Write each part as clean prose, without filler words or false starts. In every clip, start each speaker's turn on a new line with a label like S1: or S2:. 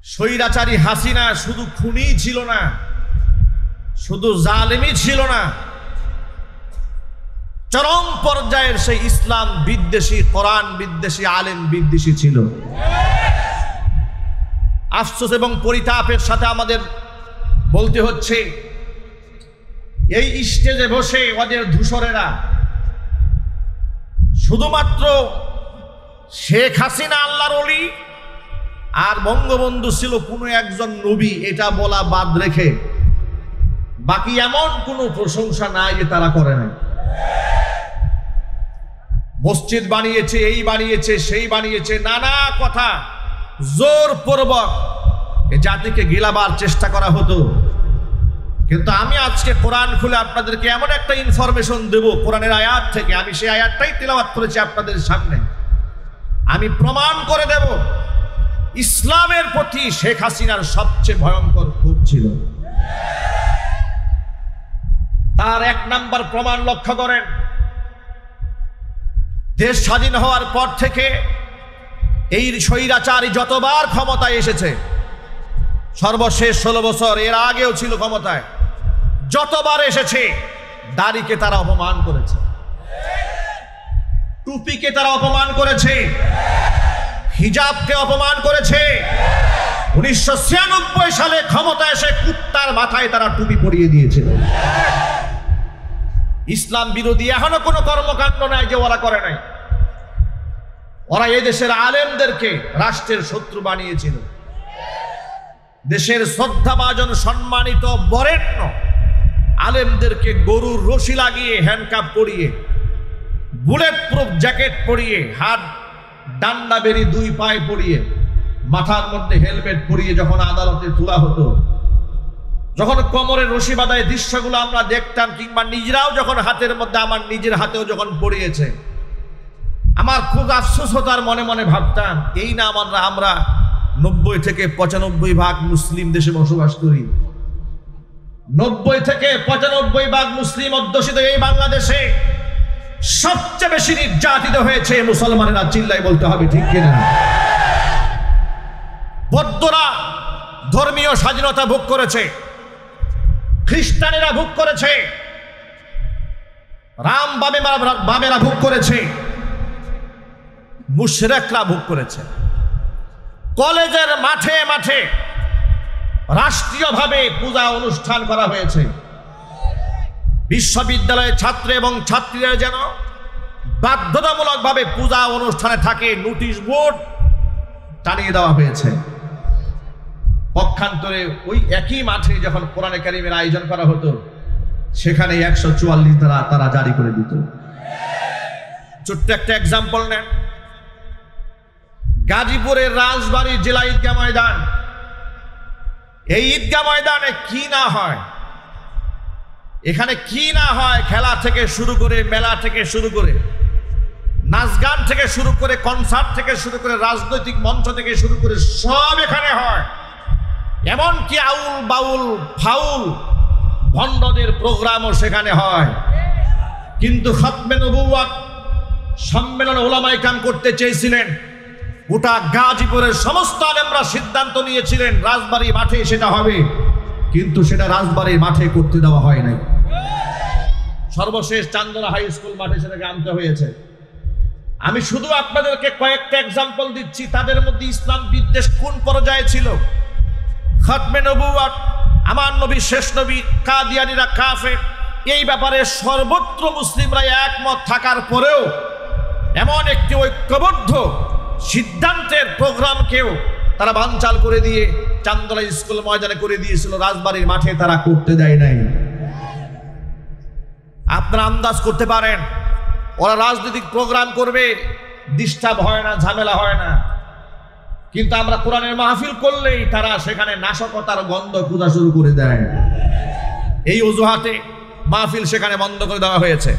S1: স্বৈরাচারী হাসিনা শুধু খুনি ছিল না, শুধু জালেমি ছিল না, চরম পর্যায়ের সেই ইসলাম বিদ্বেষী, কোরআন বিদ্বেষী, আলেম বিদ্বেষী ছিল। আফসোস এবং পরিতাপের সাথে আমাদের বলতে হচ্ছে, এই স্টেজে বসে ওদের ধূসরেরা শুধুমাত্র শেখ হাসিনা আল্লাহর ওলি আর বঙ্গবন্ধু ছিল কোনো একজন নবী, এটা বলা বাদ রেখে বাকি এমন কোনো প্রশংসা নাই যে তারা করে নাই। মসজিদ বানিয়েছে, এই বানিয়েছে, সেই বানিয়েছে, নানা কথা জোরপূর্বক এ জাতিকে গিলাবার চেষ্টা করা হতো। কিন্তু আমি আজকে কোরআন খুলে আপনাদেরকে এমন একটা ইনফরমেশন দেব কোরআনের আয়াত থেকে, আমি সেই আয়াতটাই তিলাওয়াত করেছি আপনাদের সামনে। আমি প্রমাণ করে দেব ইসলামের প্রতি শেখ হাসিনার সবচেয়ে ভয়ঙ্কর ক্ষোভ ছিল। তার এক নাম্বার প্রমাণ লক্ষ্য করেন, দেশ স্বাধীন হওয়ার পর থেকে এই স্বৈরাচারী যতবার ক্ষমতায় এসেছে, সর্বশেষ 16 বছর, এর আগেও ছিল ক্ষমতায়, যতবার এসেছে দাড়িকে তারা অপমান করেছে, টুপিকে তারা অপমান করেছে, হিজাবকে অপমান করেছে। 1996 সালে ক্ষমতা এসে কুত্তার মাথায় তারা টুপি পরিয়ে দিয়েছিল। ইসলাম বিরোধী এখনো কোনো কর্মকাণ্ড নাই যে ওরা করে নাই। ওরা এই দেশের আলেমদেরকে রাষ্ট্রের শত্রু বানিয়েছিল। দেশের শ্রদ্ধাভাজন সম্মানিত বরেণ্য আলেমদেরকে গরুর রশি লাগিয়ে, হ্যান্ডকাপ পরিয়ে, বুলেট প্রুফ জ্যাকেট পরিয়ে, হাত ডান্ডা বেরি 2 পায়ে পরিয়ে, মাথার মধ্যে হেলমেট পরিয়ে যখন আদালতে তোলা হতো, যখন কোমরে রশি বাঁধায় দৃশ্যগুলো আমরা দেখতাম, কিংবা নিজেরাও যখন হাতের মধ্যে, আমার নিজের হাতেও যখন পড়িয়েছে, আমার খুব আফসোস হতো আর মনে মনে ভাবতাম, এই না আমরা 90 থেকে 95% মুসলিম দেশে বসবাস করি। 90 থেকে 95% মুসলিম অধ্যুষিত এই বাংলাদেশে সবচেয়ে বেশি নির্যাতিত হয়েছে মুসলমানেরা, চিল্লাই বলতে হবে, ঠিক কিনা? বৌদ্ধরা ধর্মীয় স্বাধীনতা ভোগ করেছে, খ্রিস্টানেরা ভোগ করেছে, রাম বামেরা ভোগ করেছে, মুশরিকরা ভোগ করেছে। কলেজের মাঠে মাঠে রাষ্ট্রীয়ভাবে পূজা অনুষ্ঠান করা হয়েছে। বিশ্ববিদ্যালয়ের ছাত্র এবং ছাত্রীরা যেন বাধ্যতামূলকভাবে পূজা অনুষ্ঠানে থাকে, নোটিশ বোর্ড টানিয়ে দেওয়া হয়েছে। পক্ষান্তরে ওই একই মাঠে যখন কোরআনে কারিমের আয়োজন করা হতো, সেখানে 144 ধারা তারা জারি করে দিত। ছোট্ট একটা এক্সাম্পল নেন, গাজীপুরের রাজবাড়ী জেলা ঈদগাহ ময়দান, এই ঈদগাহ ময়দানে কি না হয়, এখানে কি না হয়, খেলা থেকে শুরু করে, মেলা থেকে শুরু করে, নাচ গান থেকে শুরু করে, কনসার্ট থেকে শুরু করে, রাজনৈতিক মঞ্চ থেকে শুরু করে সব এখানে হয়। এমনকি আউল বাউল ফাউল ভণ্ডদের প্রোগ্রামও সেখানে হয়। কিন্তু খতমে নবুওয়াত সম্মেলন ওলামায়ে কেরাম করতে চেয়েছিলেন, গোটা গাজীপুরের সমস্ত আলেমরা সিদ্ধান্ত নিয়েছিলেন রাজবাড়ী মাঠে সেটা হবে, কিন্তু সেটা রাজবাড়ীর মাঠে করতে দেওয়া হয় নাই। সর্বশেষ চান্দনা হাই স্কুল মাঠে সেটাকে আনতে হয়েছে। আমি শুধু আপনাদেরকে কয়েকটা এক্সাম্পল দিচ্ছি, তাদের মধ্যে ইসলাম বিদ্বেষ কোন পর্যায়ে ছিল। খতমে নবুওয়াত, আমার নবী শেষ নবী, কাদিয়ানীরা কাফের, এই ব্যাপারে সর্বত্র মুসলিমরা একমত থাকার পরেও এমন একটি ঐক্যবদ্ধ সিদ্ধান্তের প্রোগ্রামকেও তারা বানচাল করে দিয়ে চান্দনা স্কুল ময়দানে করে দিয়েছিল, রাজবাড়ীর মাঠে তারা করতে দেয় নাই। আপনারা আন্দাজ করতে পারেন, ওরা রাজনৈতিক প্রোগ্রাম করবে, ডিস্টার্ব হয় না, ঝামেলা হয় না, কিন্তু আমরা কোরআনের মাহফিল করলেই তারা সেখানে নাশকতার গন্ধ খোঁজা শুরু করে দেয়। এই অজুহাতে মাহফিল সেখানে বন্ধ করে দেওয়া হয়েছে।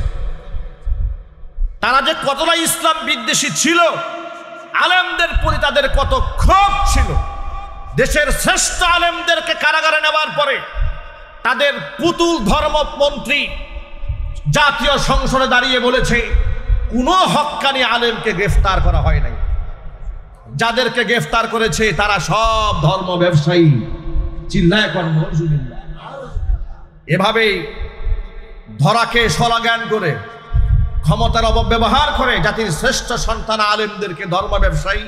S1: তারা যে কতটা ইসলাম বিদ্বেষী ছিল, আলেমদের প্রতি তাদের কত ক্ষোভ ছিল। দেশের শ্রেষ্ঠ আলেমদেরকে কারাগারে নেওয়ার পরে তাদের পুতুল ধর্মমন্ত্রী জাতীয় সংসদে দাঁড়িয়ে বলেছে, কোনো হক্কানি আলেমকে গ্রেফতার করা হয় নাই। যাদেরকে গ্রেফতার করেছে তারা সব ধর্ম ব্যবসায়ী। চিল্লায় কোন নাউজুবিল্লাহ। এভাবেই ধরাকে সলাজ্ঞান করে ক্ষমতার অপব্যবহার করে জাতির শ্রেষ্ঠ সন্তান আলেমদেরকে ধর্ম ব্যবসায়ী,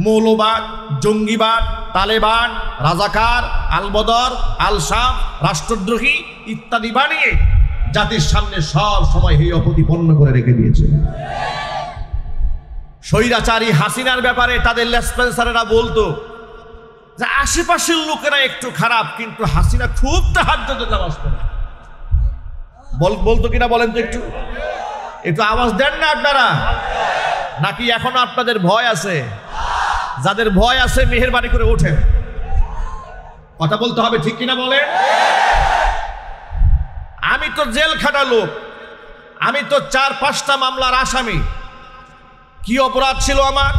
S1: মৌলবাদ, জঙ্গিবাদ, তালেবান, রাজাকার, আলবদর, আলসাম, রাষ্ট্রদ্রোহী ইত্যাদি বানিয়ে জাতির সামনে সব সময় হেয় প্রতিপন্ন করে রেখে দিয়েছে। স্বৈরাচারী হাসিনার ব্যাপারে তাদের লেসপেন্সারেরা বলতো যে আশেপাশের লোকেরা একটু খারাপ, কিন্তু হাসিনা খুব তাহাজ্জুদের নামাজ পড়ে। বলতো কিনা বলেন তো, একটু আওয়াজ দেন না আপনারা, নাকি এখনো আপনাদের ভয় আছে? যাদের ভয় আছে মেহেরবানি করে ওঠেন, কথা বলতে হবে, ঠিক কিনা বলেন? আমি তো জেল খাটা লোক, আমি তো 4-5টা মামলার আসামি। কি অপরাধ ছিল আমার?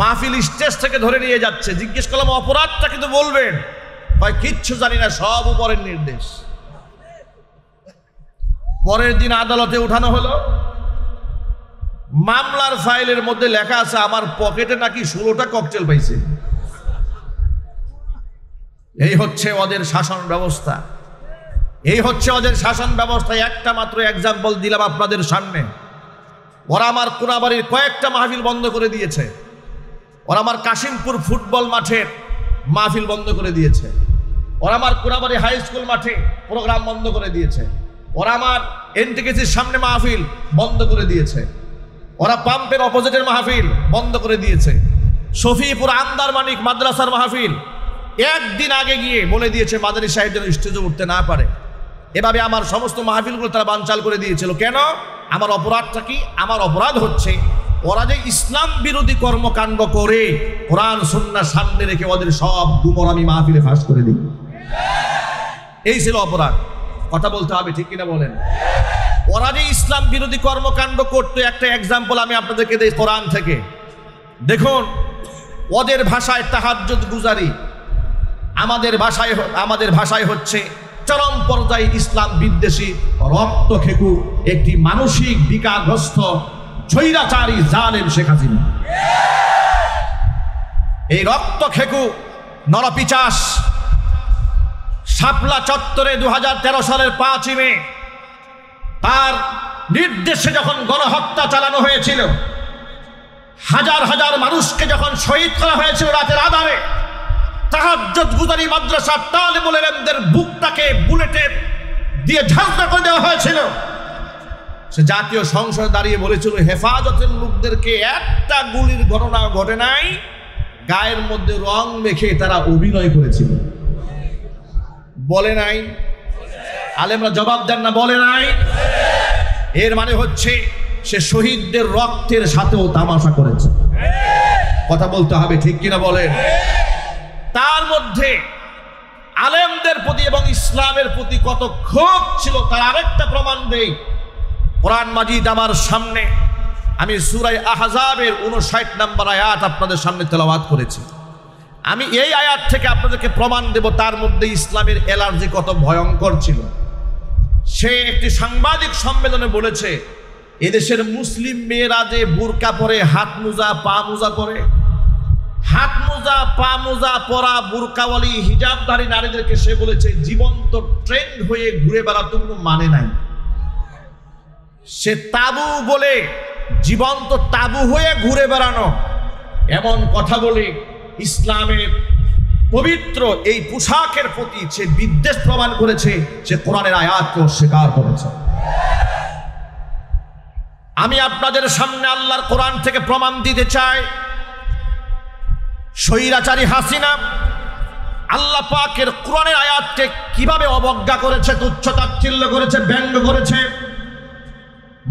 S1: মাহফিল স্টেজ থেকে ধরে নিয়ে যাচ্ছে, জিজ্ঞেস করলাম অপরাধটা কিন্তু বলবেন, ভাই কিচ্ছু জানি না, সব উপরের নির্দেশ। পরের দিন আদালতে উঠানো হলো, মামলার ফাইলের মধ্যে লেখা আছে আমার পকেটে নাকি 16টা ককটেল পাইছে। এই হচ্ছে ওদের শাসন ব্যবস্থা, এই হচ্ছে ওদের শাসন ব্যবস্থা। একটা মাত্র এক্সাম্পল দিলাম আপনাদের সামনে। ওরা আমার কোনাবাড়ির কয়েকটা মাহফিল বন্ধ করে দিয়েছে, ওরা আমার কাশিমপুর ফুটবল মাঠের মাহফিল বন্ধ করে দিয়েছে, ওরা আমার কোনাবাড়ি হাই স্কুল মাঠে প্রোগ্রাম বন্ধ করে দিয়েছে, ওরা আমার এনটিকেসির সামনে মাহফিল বন্ধ করে দিয়েছে, ওরা পাম্পের অপোজিটের মাহফিল বন্ধ করে দিয়েছে, শফিপুর আন্দারমানিক মাদ্রাসার মাহফিল একদিন আগে গিয়ে বলে দিয়েছে মাদানী সাহেব যেন স্টেজে উঠতে না পারে। এভাবে আমার সমস্ত মাহফিলগুলো তারা বানচাল করে দিয়েছিল। কেন? আমার অপরাধটা কি? আমার অপরাধ হচ্ছে ওরা যে ইসলাম বিরোধী কর্মকাণ্ড করে কোরআন সুন্নাহ সামনে রেখে ওদের সব গুমর আমি মাহফিলে ফাঁস করে দিই। এই ছিল অপরাধ, কথা বলতে হবে, ঠিক কিনা বলেন? ওরা যে ইসলাম বিরোধী কর্মকাণ্ড করতে, একটা এক্সাম্পল আমি আপনাদেরকে দেই কোরআন থেকে। দেখুন, ওদের ভাষায় তাহাজ্জুদ গুজারি, আমাদের ভাষায় হচ্ছে চরম পর্যায়ে ইসলাম বিদ্বেষী, রক্তখেকু একটি মানসিক বিকারগ্রস্ত স্বৈরাচারী জালেম শেখ হাসিনা। এই রক্তখেকু নরপিচাস শাপলা চত্বরে 2013 সালের 5ই মে তার নির্দেশে যখন গণহত্যা চালানো হয়েছিল, হাজার হাজার মানুষকে যখন শহীদ করা হয়েছিল রাতের আধারে, তাহাজ্জুদ গুজারি মাদ্রাসার তালেবুল ইলমদের বুকটাকে বুলেটের দিয়ে ঝাঁঝরা করে দেওয়া হয়েছিল। সে জাতীয় সংসদে দাঁড়িয়ে বলেছিল হেফাজতের লোকদেরকে একটা গুলির ঘটনা ঘটে নাই, গায়ের মধ্যে রং মেখে তারা অভিনয় করেছিল। বলে নাই? আলেমরা জবাব দেন না, বলে নাই? এর মানে হচ্ছে সে শহীদদের রক্তের সাথেও তামাশা করেছে। কথা বলতে হবে, ঠিক কিনা বলেন? তার মধ্যে আলেমদের প্রতি এবং ইসলামের প্রতি কত ক্ষোভ ছিল তার আরেকটা প্রমাণ দেই। কোরআন মাজিদ আমার সামনে, আমি সূরা আহজাবের 59 নম্বর আয়াত আপনাদের সামনে তেলাওয়াত করেছি। আমি এই আয়াত থেকে আপনাদেরকে প্রমাণ দেব তার মধ্যে ইসলামের অ্যালার্জি কত ভয়ঙ্কর ছিল। সে একটি সাংবাদিক সম্মেলনে বলেছে এদেশের মুসলিম মেয়েরা যে বুরকা পরে, হাত মোজা পা মোজা পরে, হাত মোজা পা মোজা পরা বুরকাওয়ালি হিজাবধারী নারীদেরকে সে বলেছে জীবন্ত ট্রেন্ড হয়ে ঘুরে বেড়াতে কোনো মানে নাই। সে তাবু বলে, জীবন্ত তাবু হয়ে ঘুরে বেড়ানো, এমন কথা বলে ইসলামের পবিত্র এই পোশাকের প্রতি সে বিদ্বেষ প্রমাণ করেছে, সে কোরআনের আয়াতকে অস্বীকার করেছে। আমি আপনাদের সামনে আল্লাহর কোরআন থেকে প্রমাণ দিতে চাই, স্বৈরাচারী হাসিনা আল্লাহ পাকের কোরআনের আয়াতকে কিভাবে অবজ্ঞা করেছে, তুচ্ছ-তাচ্ছিল্য করেছে, ব্যঙ্গ করেছে।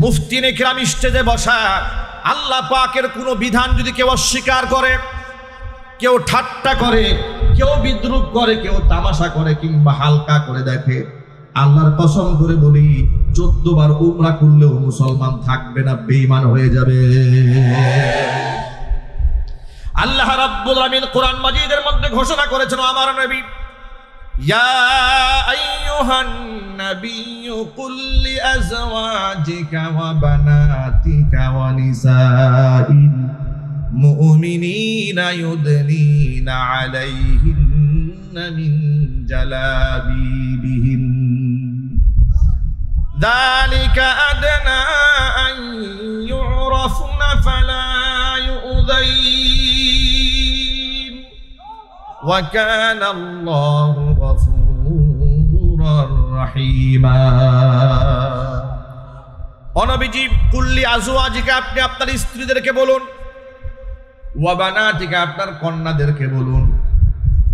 S1: মুফতিনে কিরাম স্টেজে বসা আল্লাহ পাকের কোনো বিধান যদি কেউ অস্বীকার করে, কেউ ঠাট্টা করে, কেউ বিদ্রুপ করে, কেউ তামাশা করে কিংবা হালকা করে দেখে, আল্লাহর কসম করে বলি 14 বার উমরা করলেও মুসলমান থাকবে না, বেঈমান হয়ে যাবে। আল্লাহ রাব্বুল আলামিন কোরআন মাজিদের মধ্যে ঘোষণা করেছেন, আমার নবী ইয়া আইয়ুহান নাবিয়্যু কুল লিআজওয়াজিকা ওয়া বানাতিকা ওয়া নিসাইল মুমিনিনা ইউদনিনা আলাইহিন্না মিন জালাবিবিহিন যালিকা আদনা আন ইউরাফনা ফালা ইউযাইন ওয়া কানা আল্লাহু গফুরার রহিমা। অনবীজি কুল্লি আজওয়াজিকা, আপনি আপনার স্ত্রীদেরকে বলুন, ওয়া বানাতিকা, আপনার কন্যাদেরকে বলুন,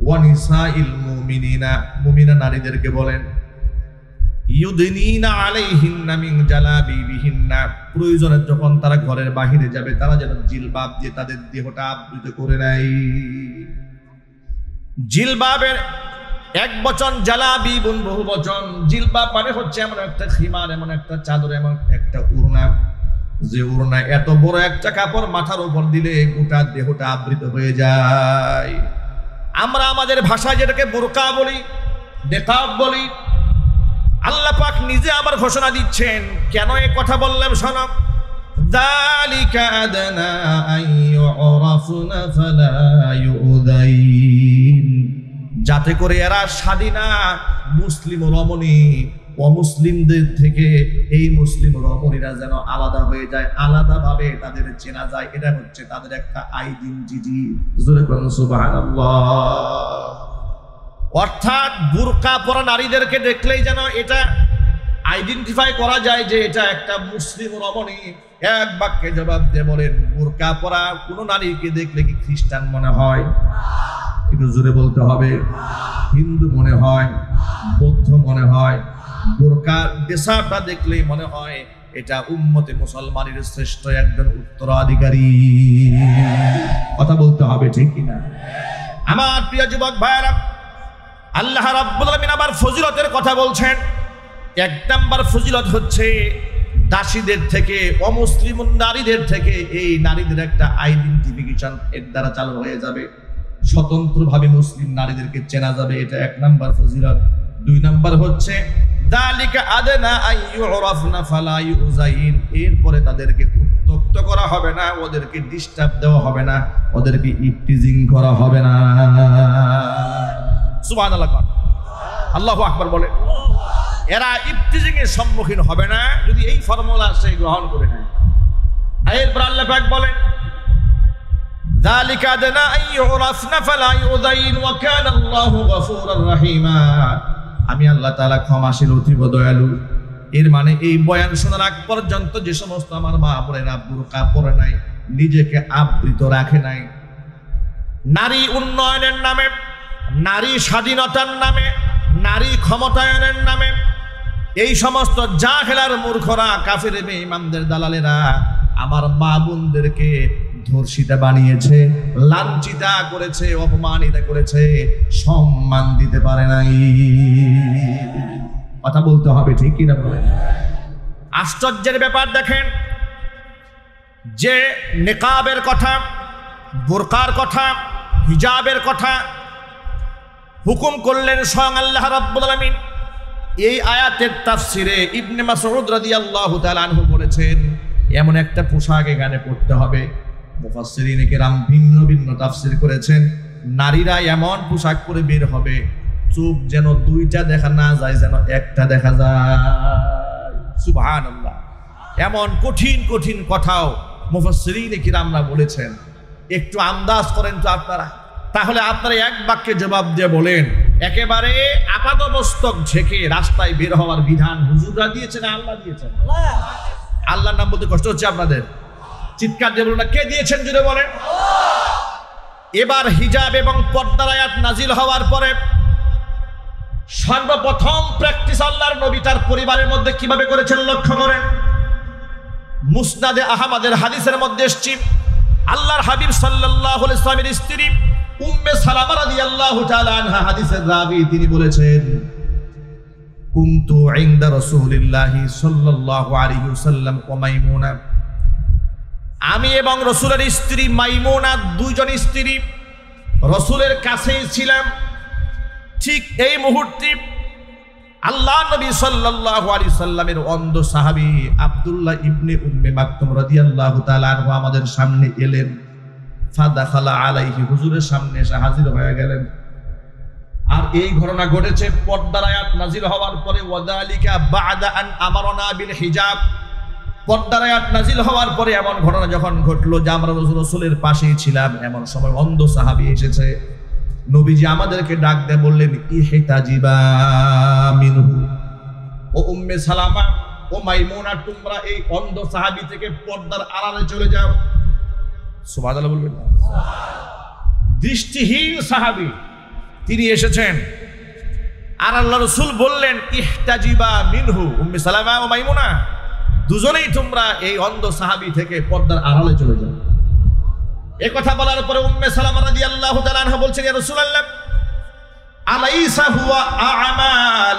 S1: ওয়া নিসাইল মুমিনিনা, মুমিনা নারীদেরকে বলেন, ইউদনিনা আলাইহিন্না মিন জালাবিবিহিন্না, প্রয়োজনে যখন তারা ঘরের বাহিরে যাবে তারা যেন জিলবাব দিয়ে তাদের দেহটা আবৃত করে নেয়। জিলবাবের এক বচন, জালাবিবুন বহু বচন। জিলবাব মানে হচ্ছে এমন একটা খিমার, এমন একটা চাদর, এমন একটা উড়না, যে উড়না এত বড় একটা কাপড় মাথার উপর দিলে গোটা দেহটা আবৃত হয়ে যায়। আমরা আমাদের ভাষায় যেটাকে বোরকা বলি, নেকাব বলি, আল্লাহ পাক নিজে আবার ঘোষণা দিচ্ছেন। কেন এই কথা বললাম শোনো, যালিকা আদনা আন ইউরাফনা ফালা ইউযাইন, যাতে করে এরা স্বাধীনা মুসলিম রমণী অমুসলিমদের থেকে এই মুসলিম রমণীরা যেন আলাদা হয়ে যায়, আলাদাভাবে তাদের চেনা যায়। এটা হচ্ছে তাদের একটা আইডেন্টিটি। জোরে বলুন সুবহানাল্লাহ। অর্থাৎ বুরকা পরা নারীদেরকে দেখলেই যেন এটা আইডেন্টিফাই করা যায় যে এটা একটা মুসলিম রমণী। এক বাক্যে জবাব দিয়ে বলেন, বুরকা পরা কোনো নারীকে দেখলে কি খ্রিস্টান মনে হয়? একটু জোরে বলতে হবে। হিন্দু মনে হয়, বৌদ্ধ মনে হয়, বোরকার দেশাটা দেখলেই মনে হয় এটা উম্মতে মুসলমানের শ্রেষ্ঠ একজন উত্তরাধিকারী। কথা বলতে হবে, ঠিক কিনা? আমার প্রিয় যুবক ভাইরা, আল্লাহ রাব্বুল আলামিন আবার ফজিলতের কথা বলছেন। এক নাম্বার ফজিলত হচ্ছে দাসীদের থেকে, অমুসলিম নারীদের থেকে এই নারীদের একটা আইডেন্টিফিকেশন এর দ্বারা চালু হয়ে যাবে। স্বতন্ত্রভাবে মুসলিম নারীদেরকে চেনা যাবে, এটা এক নাম্বার ফজিলত। দুই নাম্বার হচ্ছে যালিকা আদনা আন ইউরাফনা ফালা ইউযাইন, এরপরে তাদেরকে উত্ত্যক্ত করা হবে না, ওদেরকে ডিস্টার্ব দেওয়া হবে না, ওদেরকে ইফটিজিং করা হবে না। সুবহানাল্লাহ, আল্লাহু আকবার বলে। এরা ইফতিজিং এর সম্মুখীন হবে না যদি এই ফর্মুলা সে গ্রহণ করে নেয়। এরপর আল্লাহ পাক বলেন, যালিকা আদনা আন ইউরাফনা ফালা ইউযাইন ওয়া কানা আল্লাহু গফুরার রহিমা, আমি আল্লাহ তাআলা ক্ষমাশীল, অতীব দয়ালু। এর মানে এই বয়ান শোনার আগ পর্যন্ত যে সমস্ত আমার মা বোনেরা বুরকা পরে নাই, নিজেকে আবৃত রাখে নাই, নারী উন্নয়নের নামে, নারী স্বাধীনতার নামে, নারী ক্ষমতায়নের নামে এই সমস্ত জাহেলার মূর্খরা, কাফের বেঈমানদের দালালেরা আমার মা বোনদেরকে ধর্ষিতা বানিয়েছে, লাঞ্ছিতা করেছে, অপমানিত করেছে, সম্মান দিতে পারে নাই। কথা বলতে হবে, ঠিক কিনা বলেন? আশ্চর্যের ব্যাপার দেখেন, যে নিকাবের কথা, বোরকার কথা, হিজাবের কথা হুকুম করলেন স্বয়ং আল্লাহ রাব্বুল আলামিন। এই আয়াতের তাফসিরে ইবনে মাসউদ রাদিয়াল্লাহু তাআলা আনহু বলেছেন, এমন একটা পোশাক এখানে পড়তে হবে। মুফাসসিরিনে কেরাম ভিন্ন ভিন্ন তাফসির করেছেন। নারীরা এমন পোশাক পরে বের হবে, চোখ যেন দুইটা দেখা না যায়, যেন একটা দেখা যায়। সুবহানাল্লাহ। এমন কঠিন কঠিন কথাও মুফাসসিরিনে কেরামরা বলেছেন। একটু আন্দাজ করেন তো আপনারা। তাহলে আপনারা এক বাক্যে জবাব দিয়ে বলেন, একেবারে আপাতমস্তক ঝেঁকে রাস্তায় বের হওয়ার বিধান হুজুররা দিয়েছেন না আল্লাহ দিয়েছেন? আল্লাহর নাম বলতে কষ্ট হচ্ছে আপনাদের? চিৎকার দিয়ে বলুন না, কে দিয়েছেন জুড়ে বলেন। এবার হিজাব এবং পর্দার আয়াত নাজিল হওয়ার পরে সর্বপ্রথম প্র্যাকটিস আল্লাহর নবী তার পরিবারের মধ্যে কিভাবে করেছেন লক্ষ্য করেন। মুসনাদে আহমদের হাদিসের মধ্যে এসেছে, আল্লাহর হাবিব সাল্লাল্লাহু আলাইহি ওয়াসাল্লামের স্ত্রী উম্মে সালামা রাদিয়াল্লাহু তাআলা আনহা হাদিসের রাবী, তিনি বলেছেন, কুনতু ইনদা রাসূলিল্লাহি সাল্লাল্লাহু আলাইহি ওয়াসাল্লাম ওয়া মাইমুনা, আমি এবং রাসূলের স্ত্রী মাইমুনা, দুইজন স্ত্রী রাসূলের কাছেই ছিলাম। ঠিক এই মুহূর্তে আল্লাহ নবী সাল্লাল্লাহু আলাইহি সাল্লামের অন্ধ সাহাবী আব্দুল্লাহ ইবনে উম্মে মাকতুম রাদিয়াল্লাহু তাআলা আনহু আমাদের সামনে এলেন। ফাদাখালা আলাইহি, হুজুরের সামনে এসে হাজির হয়ে গেলেন। আর এই ঘটনা ঘটেছে পর্দার আয়াত নাজিল হওয়ার পরে, ওয়াদালিকা বা'দা আন আমারনা বিল হিজাব। পর্দার আয়াত নাজিল হওয়ার পরে এমন ঘটনা যখন ঘটলো যে আমরা রাসূলের পাশেই ছিলাম, এমন সময় অন্ধ সাহাবী এসেছে। নবীজি আমাদেরকে ডাক দিয়ে বললেন, ইহতাজিবা মিনহু, ও উম্মে সালামা, ও মাইমুনা, তোমরা এই অন্ধ সাহাবী থেকে পর্দার আড়ালে চলে যাও। সুবহানাল্লাহ বলবেন। দৃষ্টিহীন সাহাবী তিনি এসেছেন, আর আল্লাহ রাসূল বললেন, ইহতাজিবা মিনহু, উম্মে সালামা ও মাইমুনা, দুজনেই তোমরা এই অন্ধ সাহাবী থেকে পর্দার আড়ালে চলে যাও। এই কথা বলার পরে উম্মে সালামা রাদিয়াল্লাহু তাআলা আনহা বলছেন, ইয়া রাসূলুল্লাহ, আলাইসা হুয়া আ'মা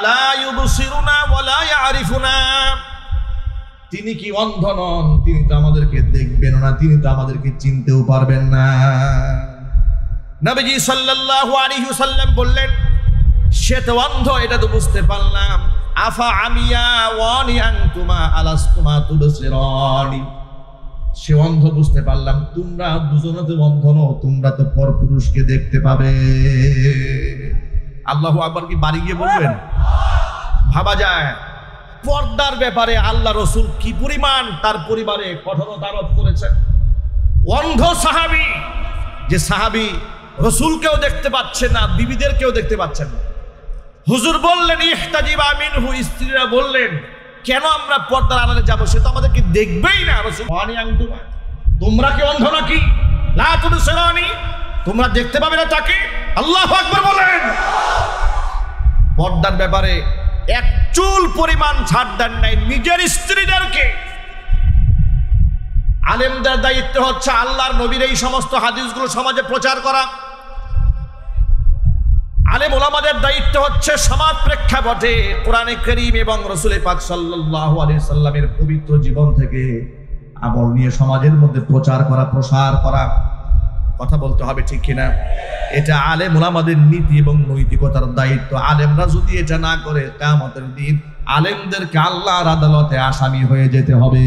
S1: লা ইউবসিরুনা ওয়া লা ইয়ারিফুনা, তিনি কি অন্ধ নন? তিনি তো আমাদেরকে দেখবেন না, তিনি তো আমাদেরকে চিনতেও পারবেন না। নবীজি সাল্লাল্লাহু আলাইহি ওয়াসাল্লাম বললেন, সে তো অন্ধ, এটা তো বুঝতে পারলাম। আফা আমিয়া ওয়ানি আনতুমা আলাস্তুমা তুবসিরানি, সে অন্ধ বুঝতে পারলাম, তোমরা দুজনে তো অন্ধ নও, তোমরা তো পরপুরুষকে দেখতে পাবে। আল্লাহু আকবার কি বাড়ি গিয়ে বলবেন? ভাবা যায় পর্দার ব্যাপারে আল্লাহ রাসূল কি পরিমাণ তার পরিবারে কঠোরতা আরোপ করেছেন। অন্ধ সাহাবী, যে সাহাবী রাসূলকেও দেখতে পাচ্ছেন না, বিবিদেরকেও দেখতে পাচ্ছেন না। হুজুর বললেন, ইহতাজিবা মিনহু, স্ত্রীরা বললেন, কেন আমরা পর্দার আড়ালে যাব? সে তো আমাদেরকে দেখবেই না। রাসূল, তোমরা কি অন্ধ নাকি? লা তুবসিরানি, তোমরা দেখতে পাবে না তাকে? আল্লাহু আকবার বলেন। পর্দার ব্যাপারে এক চুল পরিমাণ ছাড় দেন নাই নিজের স্ত্রীদেরকে। আলেমদের দায়িত্ব হচ্ছে আল্লাহর নবীর এই সমস্ত হাদিসগুলো সমাজে প্রচার করা। আলেম ওলামাদের দায়িত্ব হচ্ছে সমাজ প্রেক্ষাপটে কোরআনে কারীম এবং রাসূল পাক সাল্লাল্লাহু আলাইহি সাল্লামের পবিত্র জীবন থেকে আমল নিয়ে সমাজের মধ্যে প্রচার করা, প্রসার করা। কথা বলতে হবে, ঠিক কিনা? এটা আলেম ওলামাদের নীতি এবং নৈতিকতার দায়িত্ব। আলেমরা যদি এটা না করে, কিয়ামতের দিন আলেমদেরকে আল্লাহর আদালতে আসামি হয়ে যেতে হবে।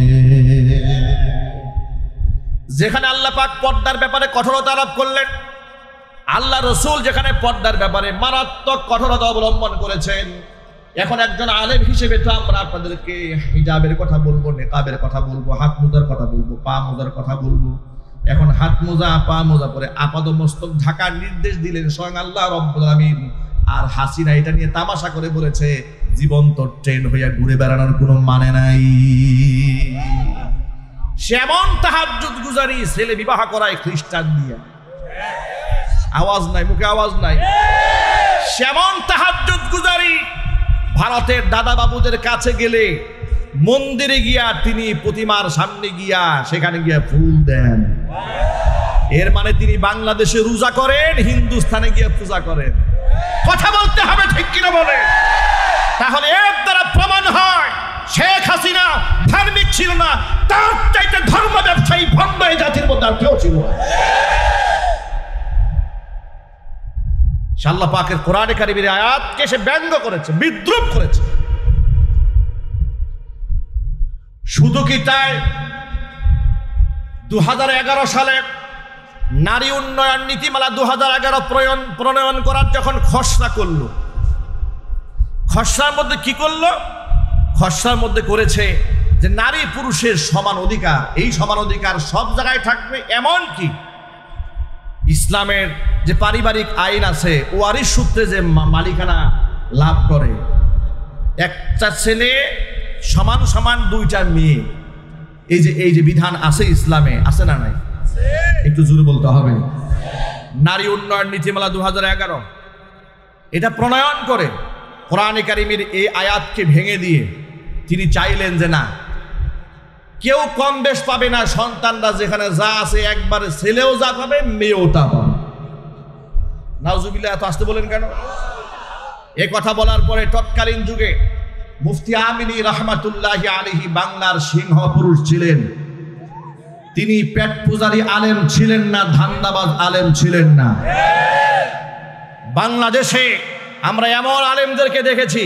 S1: যেখানে আল্লাহ পাক পর্দার ব্যাপারে কঠোরতা আরোপ করলেন, আল্লাহ রাসূল যেখানে পর্দার ব্যাপারে মারাত্মক কঠোরতা অবলম্বন করেছেন, এখন একজন আলেম হিসেবে তো আমরা আপনাদেরকে হিজাবের কথা বলবো, নিকাবের কথা বলবো, হাত মোজার কথা বলবো, পা মোজার কথা বলবো। এখন হাত মোজা, পা মোজা পরে আপাদমস্তক ঢাকার নির্দেশ দিলেন স্বয়ং আল্লাহ রাব্বুল আলামিন। আর হাসিনা এটা নিয়ে তামাশা করে বলেছে, জীবন্ত ট্রেন হইয়া ঘুরে বেড়ানোর কোনো মানে নাই। সেমন তাহাজ্জুদ গুজারি ছেলে বিবাহ করায় খ্রিস্টান দিয়া, আওয়াজ নাই, মুখে আওয়াজ নাই। সেমন তাহাজ্জুদ গুজারি ভারতের দাদা বাবুদের কাছে গেলে মন্দিরে গিয়া তিনি প্রতিমার সামনে গিয়া সেখানে গিয়া ফুল দেন। এর মানে তিনি বাংলাদেশে রোজা করেন, হিন্দুস্তানে গিয়ে পূজা করেন। কথা বলতে হবে, ঠিক কিনা বলে? তাহলে এর দ্বারা প্রমাণ হয় শেখ হাসিনা ধার্মিক ছিল না, তার চাইতে ধর্ম ব্যবসায়ী ভণ্ড এই জাতির মধ্যে আর কেউ ছিল না। আল্লাহ পাকের কোরআনে কারীমের আয়াতকে সে ব্যঙ্গ করেছে, বিদ্রূপ করেছে। শুধু কি তাই, 2011 সালে নারী উন্নয়ন নীতিমালা 2011 প্রণয়ন করার যখন খসড়া করলো, খসড়ার মধ্যে কি করলো? খসড়ার মধ্যে করেছে যে নারী পুরুষের সমান অধিকার, এই সমান অধিকার সব জায়গায় থাকবে। এমন কি ইসলামের যে পারিবারিক আইন আছে, ওয়ারিশ সূত্রে যে মালিকানা লাভ করে, একটা ছেলে সমান সমান দুইটা মেয়ে, এই যে বিধান আছে ইসলামে, আছে না নাই? একটু জোরে বলতে হবে। নারী উন্নয়ন নীতিমালা 2011 এটা প্রণয়ন করে কোরআনে কারীমের এই আয়াতকে ভেঙে দিয়ে তিনি চাইলেন যে না, কেউ কম বেশ পাবে না, সন্তানরা যেখানে যা আছে একবারে ছেলেও যা পাবে, মেয়েও তা পাবে। নাউজুবিল্লাহ, এত আসতে বলেন কেন? এ কথা বলার পরে তৎকালীন যুগে মুফতি আমিনী রাহমাতুল্লাহি আলাইহি বাংলার সিংহ পুরুষ ছিলেন। তিনি পেট পূজারী আলেম ছিলেন না, ধান্দাবাজ আলেম ছিলেন না। বাংলাদেশে আমরা এমন আলেমদেরকে দেখেছি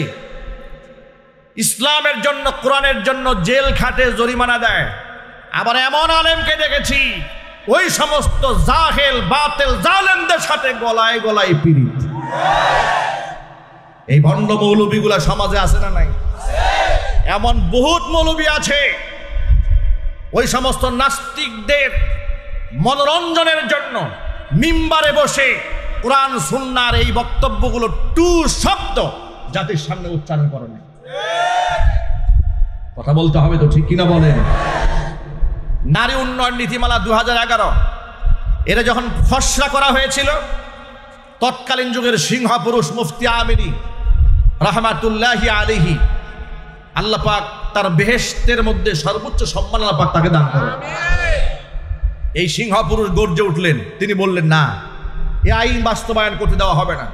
S1: ইসলামের জন্য, কোরআনের জন্য জেল খাটে, জরিমানা দেয়। আবার এমন আলেমকে দেখেছি ওই সমস্ত জাহেল বাতেল জালেমদের সাথে গলায় গলায় পীড়িত। এই ভণ্ড মৌলবীগুলা সমাজে আছে না নাই? এমন বহুত মৌলবী আছে ওই সমস্ত নাস্তিকদের মনোরঞ্জনের জন্য মিম্বারে বসে কোরআন সুন্নাহর এই বক্তব্যগুলো টু শব্দ জাতির সামনে উচ্চারণ করে না। কথা বলতে হবে তো, ঠিক কিনা বলেন? নারী উন্নয়ন নীতিমালা 2011 এটা যখন খসড়া করা হয়েছিল, তৎকালীন যুগের সিংহ পুরুষ মুফতি আমিনী রাহমাতুল্লাহি আলাইহি, আল্লাহ পাক তার বেহেশতের মধ্যে সর্বোচ্চ সম্মান আল্লাহ পাক তাকে দান করেন। এই সিংহ পুরুষ গর্জে উঠলেন, তিনি বললেন না, এই আইন বাস্তবায়ন করতে দেওয়া হবে না।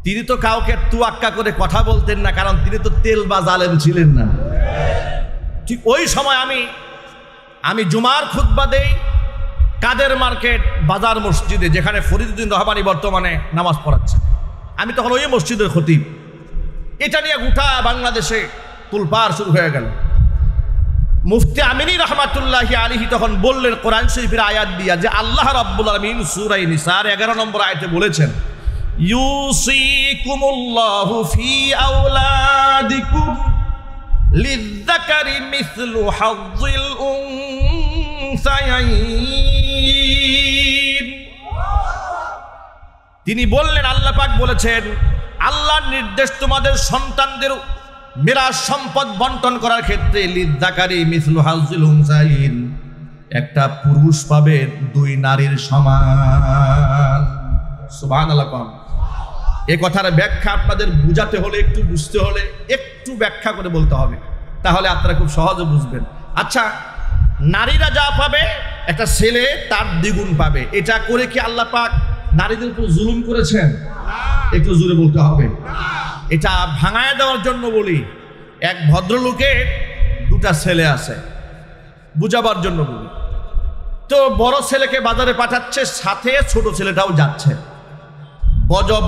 S1: তিনি তো কাউকে তুয়াক্কা করে কথা বলতেন না, কারণ তিনি তো তেল বা জালেম ছিলেন না। ঠিক ওই সময় আমি জুমার খুতবা দেই কাদের মার্কেট বাজার মসজিদে, যেখানে ফরিদউদ্দিন রহমানী বর্তমানে নামাজ পড়াচ্ছে। আমি তখন ওই মসজিদের খতিব। এটা নিয়ে গোটা বাংলাদেশে তুলপাড় শুরু হয়ে গেল। মুফতি আমিনী রাহমাতুল্লাহি আলাইহি তখন বললেন কোরআন শরীফের আয়াত দিয়া যে আল্লাহ রাব্বুল আলামিন সূরা নিসার 11 নম্বর আয়াতে বলেছেন, ইউসিকুমুল্লাহু ফি আওলাদিকুম লিযযাকারি মিসলু হাযযিল উনসায়াইন। তিনি বললেন, আল্লাহ পাক বলেছেন, আল্লাহর নির্দেশ তোমাদের সন্তানদের মিরাস সম্পদ বন্টন করার ক্ষেত্রে লিযযাকারি মিসলু হাযযিল উনসায়াইন, একটা পুরুষ পাবে দুই নারীর সমান। সুবহানাল্লাহ। এই কথার ব্যাখ্যা আপনাদের বুঝাতে হলে, একটু বুঝতে হলে একটু ব্যাখ্যা করে বলতে হবে, তাহলে আপনারা খুব সহজে বুঝবেন। আচ্ছা, নারীরা যা পাবে একটা ছেলে তার দ্বিগুণ পাবে, এটা করে কি আল্লাহ পাক নারীদের উপর জুলুম করেছেন? একটু জোরে বলতে হবে। এটা ভাঙায় দেওয়ার জন্য বলি, এক ভদ্রলোকের দুটা ছেলে আছে, বুঝাবার জন্য বলি। তো বড় ছেলেকে বাজারে পাঠাচ্ছে, সাথে ছোট ছেলেটাও যাচ্ছে।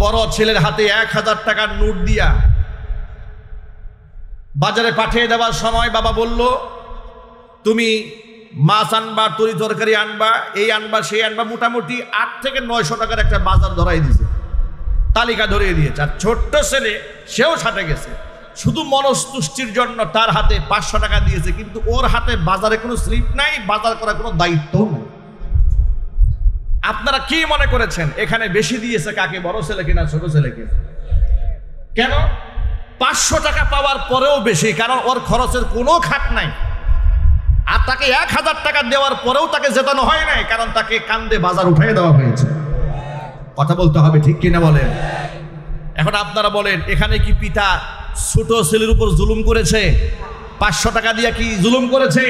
S1: বড় ছেলের হাতে 1000 টাকার নোট দিয়া বাজারে পাঠিয়ে দেওয়ার সময় বাবা বলল, তুমি মাছ আনবা, তরি তরকারি আনবা, এই আনবা সেই আনবা, মোটামুটি 8 থেকে 900 টাকার একটা বাজার ধরাই দিয়েছে, তালিকা ধরিয়ে দিয়েছে। আর ছোট্ট ছেলে সেও সাথে গেছে, শুধু মনস্তুষ্টির জন্য তার হাতে 500 টাকা দিয়েছে, কিন্তু ওর হাতে বাজারে কোনো স্লিপ নাই, বাজার করার কোনো দায়িত্ব নেই। আপনারা কি মনে করেছেন এখানে বেশি দিয়েছে কাকে, বড় ছেলেকে না ছোট ছেলেকে? কেন? 500 টাকা পাওয়ার পরেও বেশি, কারণ ওর খরচের কোনো খাত নাই। আর তাকে 1000 টাকা দেওয়ার পরেও তাকে জেতানো হয় নাই, কারণ তাকে কান্দে বাজার উঠিয়ে দেওয়া হয়েছে। কথা বলতে হবে, ঠিক কিনা বলেন? এখন আপনারা বলেন, এখানে কি পিতা ছোট ছেলের উপর জুলুম করেছে? 500 টাকা দিয়ে কি জুলুম করেছে?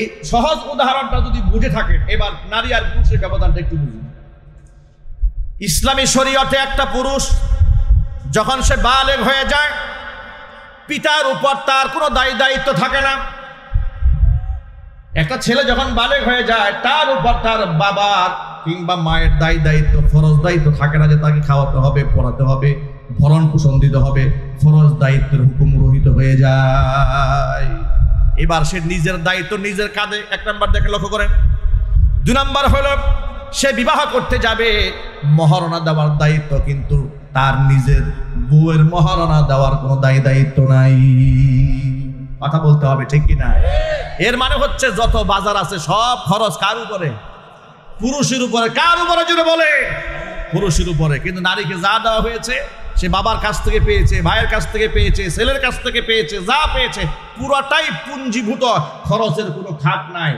S1: এই সহজ উদাহরণটা যদি বুঝে থাকেন, এবার নারী আর পুরুষের ব্যবধানটা একটু বুঝুন। ইসলামী শরীয়তে একটা পুরুষ যখন সে বালেগ হয়ে যায়, পিতার উপর তার কোনো দায়িত্ব থাকে না। একটা ছেলে যখন বালেগ হয়ে যায়, তার উপর তার বাবার কিংবা মায়ের দায়িত্ব, ফরজ দায়িত্ব থাকে না, যে তাকে খাওয়াতে হবে, পড়াতে হবে, ভরণ পোষণ দিতে হবে। ফরজ দায়িত্বের হুকুম রহিত হয়ে যায়। এবার সে নিজের দায়িত্ব নিজের কাঁধে 1 নাম্বার দেখে লক্ষ্য করেন। 2 নাম্বার হলো সে বিবাহ করতে যাবে, মহারণা দেওয়ার দায়িত্ব, কিন্তু তার নিজের বউয়ের মহারণা দেওয়ার কোনো দায়িত্ব নাই। কথা বলতে হবে, ঠিক কিনা? এর মানে হচ্ছে যত বাজার আছে সব খরচ কার উপরে? পুরুষের উপরে। কার উপরে জুড়ে বলে? পুরুষের উপরে। কিন্তু নারীকে যা দেওয়া হয়েছে সে বাবার কাছ থেকে পেয়েছে, ভাইয়ের কাছ থেকে পেয়েছে, ছেলের কাছ থেকে পেয়েছে, যা পেয়েছে পুরোটাই পুঞ্জীভূত, খরচের কোনো খাত নাই।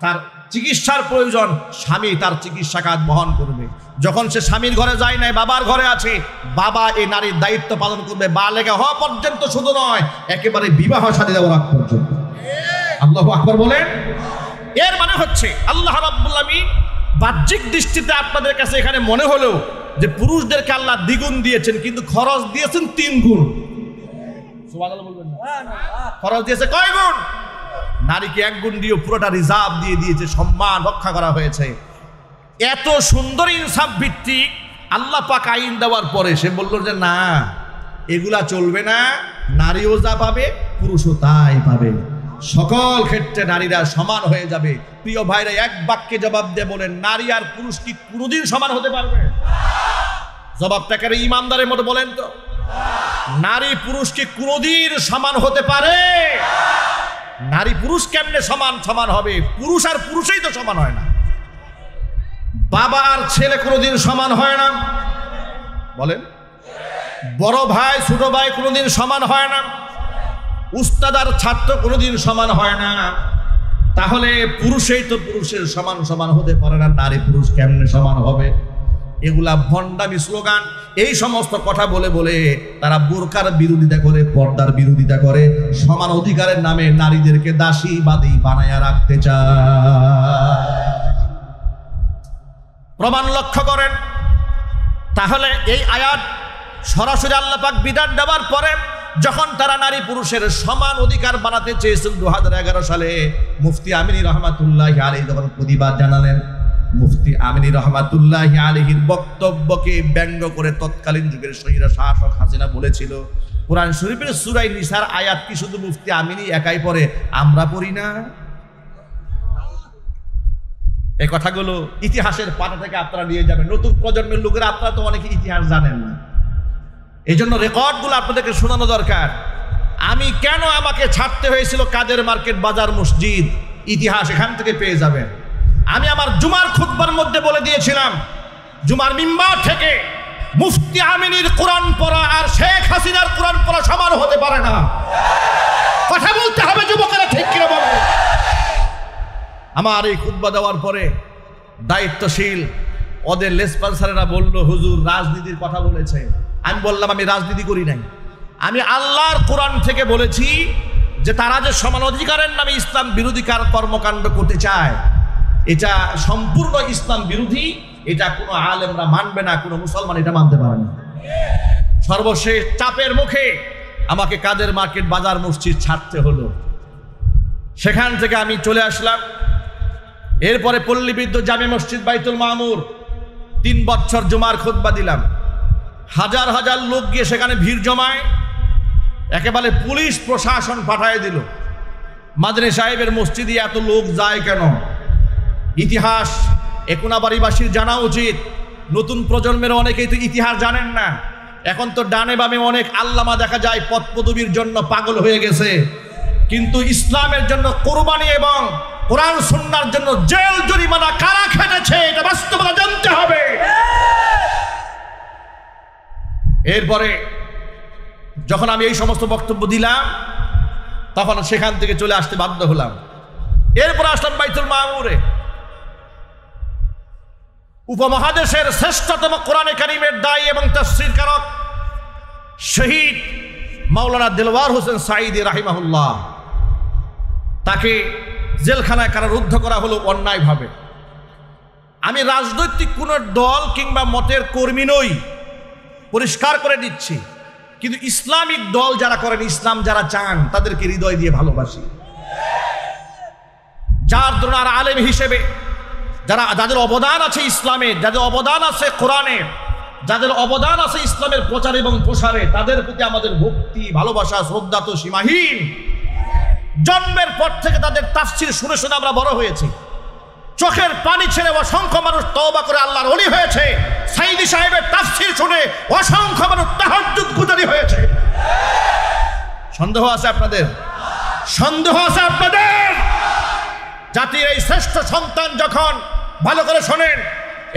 S1: তার চিকিৎসার প্রয়োজন, স্বামী তার চিকিৎসা খাত বহন করবে। যখন সে স্বামীর ঘরে যায় নাই, বাবার ঘরে আছে, বাবা এই নারীর দায়িত্ব পালন করবে, বালেগা হওয়া পর্যন্ত শুধু নয়, একেবারে বিবাহ শাদী দেওয়ার আগ পর্যন্ত। আল্লাহু আকবার বলেন। এর মানে হচ্ছে আল্লাহ রাব্বুল আমিন বাহ্যিক দৃষ্টিতে আপনাদের কাছে এখানে মনে হলো যে পুরুষদেরকে আল্লাহ দ্বিগুণ দিয়েছেন, কিন্তু খরচ দিয়েছেন 3 গুণ। সুবহানাল্লাহ বলবেন না? খরচ দিয়েছে কয় গুণ? নারীকে 1 গুণ দিয়ে পুরোটা রিজার্ভ দিয়ে দিয়েছে, সম্মান রক্ষা করা হয়েছে। এত সুন্দর ইনসাফ ভিত্তিক আল্লাহ পাক আইন দেওয়ার পরে সে বলল যে না, এগুলা চলবে না, নারীও যা পাবে পুরুষও তাই পাবে। সকল ক্ষেত্রে নারীরা সমান হয়ে যাবে। প্রিয় ভাইরা, এক বাক্যে জবাব দিয়ে বলেন, নারী আর পুরুষ কি কোনোদিন সমান হতে পারবে? জবাবটাকে ইমানদারের মতো বলেন তো। নারী পুরুষ কি কোনোদিন সমান হতে পারে? নারী পুরুষ কেমনে সমান হবে? পুরুষ আর পুরুষই তো সমান হয় না। বাবা আর ছেলে কোনোদিন সমান হয় না, বলেন। বড় ভাই ছোট ভাই কোনোদিন সমান হয় না। উস্তাদ আর ছাত্র কোনোদিন সমান হয় না। তাহলে পুরুষই তো পুরুষের সমান হতে পারে না, নারী পুরুষ কেমনে সমান হবে? এগুলা ভণ্ডামি স্লোগান। এই সমস্ত কথা বলে বলে তারা বোরকার বিরোধিতা করে, পর্দার বিরোধিতা করে, সমান অধিকারের নামে নারীদেরকে দাসী বাদী বানায়া রাখতে চায়। প্রমাণ লক্ষ্য করেন। তাহলে এই আয়াত সরাসরি আল্লাহ পাক বিধান দেওয়ার পরে যখন তারা নারী পুরুষের সমান অধিকার বানাতে চেয়েছিল 2011 সালে, মুফতি আমিনী রহমাতুল্লাহি আলাইহি যখন প্রতিবাদ জানালেন, মুফতি আমিনী রহমাতুল্লাহি আলাইহির বক্তব্যকে ব্যঙ্গ করে তৎকালীন যুগের স্বৈরা শাসক হাসিনা বলেছিল, কোরআন শরীফের সূরা নিসার আয়াত কি শুধু মুফতি আমিনী একাই পড়ে, আমরা পড়ি না? এই কথাগুলো ইতিহাসের পাতা থেকে আপনারা নিয়ে যাবেন। নতুন প্রজন্মের লোকেরা, আপনারা তো অনেকে ইতিহাস জানেন না, এই জন্য রেকর্ডগুলো আপনাদেরকে শোনানো দরকার। আমি কেন আমাকে ছাড়তে হয়েছিল কাদের মার্কেট, বাজার, মসজিদ, ইতিহাস এখান থেকে পেয়ে যাবেন। আমি আমার জুমার খুতবার মধ্যে বলে দিয়েছিলাম, জুমার মিম্বার থেকে মুফতি আমিনীর কোরআন পড়া আর শেখ হাসিনার কোরআন পড়া সমান হতে পারে না। কথা বলতে হবে যুবকেরা, ঠিক কিনা বলবো? আমার এই খুতবা দেওয়ার পরে দায়িত্বশীল ওদের লেসপন্সারেরা বলল, হুজুর রাজনীতির কথা বলেছে। আমি বললাম, আমি রাজনীতি করি নাই, আমি আল্লাহর কোরআন থেকে বলেছি যে তারা যে সমান অধিকারের নামে ইসলাম বিরোধী কর্মকাণ্ড করতে চায়, এটা সম্পূর্ণ ইসলাম বিরোধী। এটা কোনো আলেমরা মানবে না, কোনো মুসলমান এটা মানতে পারে না। সর্বশেষ চাপের মুখে আমাকে কাদের মার্কেট, বাজার, মসজিদ ছাড়তে হলো। সেখান থেকে আমি চলে আসলাম। এরপরে পল্লীবিদ্যুৎ জামে মসজিদ বাইতুল মামুর 3 বছর জুমার খুতবা দিলাম। হাজার হাজার লোক গিয়ে সেখানে ভিড় জমায়, একেবারে পুলিশ প্রশাসন পাঠায় দিল। মাদনী সাহেবের মসজিদে এত লোক যায় কেন? ইতিহাস কোনাবাড়িবাসীর জানা উচিত। নতুন প্রজন্মের অনেকেই তো ইতিহাস জানেন না। এখন তো ডানে বামে অনেক আল্লামা দেখা যায় পদ পদবীর জন্য পাগল হয়ে গেছে, কিন্তু ইসলামের জন্য কোরবানি এবং কোরআন সুন্নাহর জন্য জেল জরিমানা কারা খেটেছে এটা বাস্তবতা জানতে হবে। এরপরে যখন আমি এই সমস্ত বক্তব্য দিলাম, তখন সেখান থেকে চলে আসতে বাধ্য হলাম। এরপর আসলাম বাইতুল মামুরে। উপমহাদেশের শ্রেষ্ঠতম কোরআনে কারীমের দায়ী এবং তাফসীর কারক শহীদ মাওলানা দেলওয়ার হোসেন সাঈদী রাহিমাহুল্লাহ, তাকে জেলখানায় কারারুদ্ধ করা হলো অন্যায়ভাবে। আমি রাজনৈতিক কোন দল কিংবা মতের কর্মী নই, পরিষ্কার করে দিচ্ছি। কিন্তু ইসলামিক দল যারা করেন, ইসলাম যারা চান, তাদেরকে হৃদয় দিয়ে ভালোবাসি। যার দ্রোণার আলেম হিসেবে যাদের অবদান আছে ইসলামে, যাদের অবদান আছে কোরআনে, যাদের অবদান আছে ইসলামের প্রচার এবং প্রসারে, তাদের প্রতি আমাদের ভক্তি, ভালোবাসা, শ্রদ্ধা তো সীমাহীন। জন্মের পর থেকে তাদের তাফসীর শুনে শুনে আমরা বড় হয়েছি। চোখের পানি ছেড়ে অসংখ্য মানুষ তওবা করে আল্লাহর ওলি হয়েছে। সাঈদী সাহেবের তাফসীর শুনে অসংখ্য মানুষ তাহাজ্জুদ গুজারি হয়েছে। সন্দেহ আছে আপনাদের? সন্দেহ আছে আপনাদের? জাতির এই শ্রেষ্ঠ সন্তান যখন, ভালো করে শোনেন,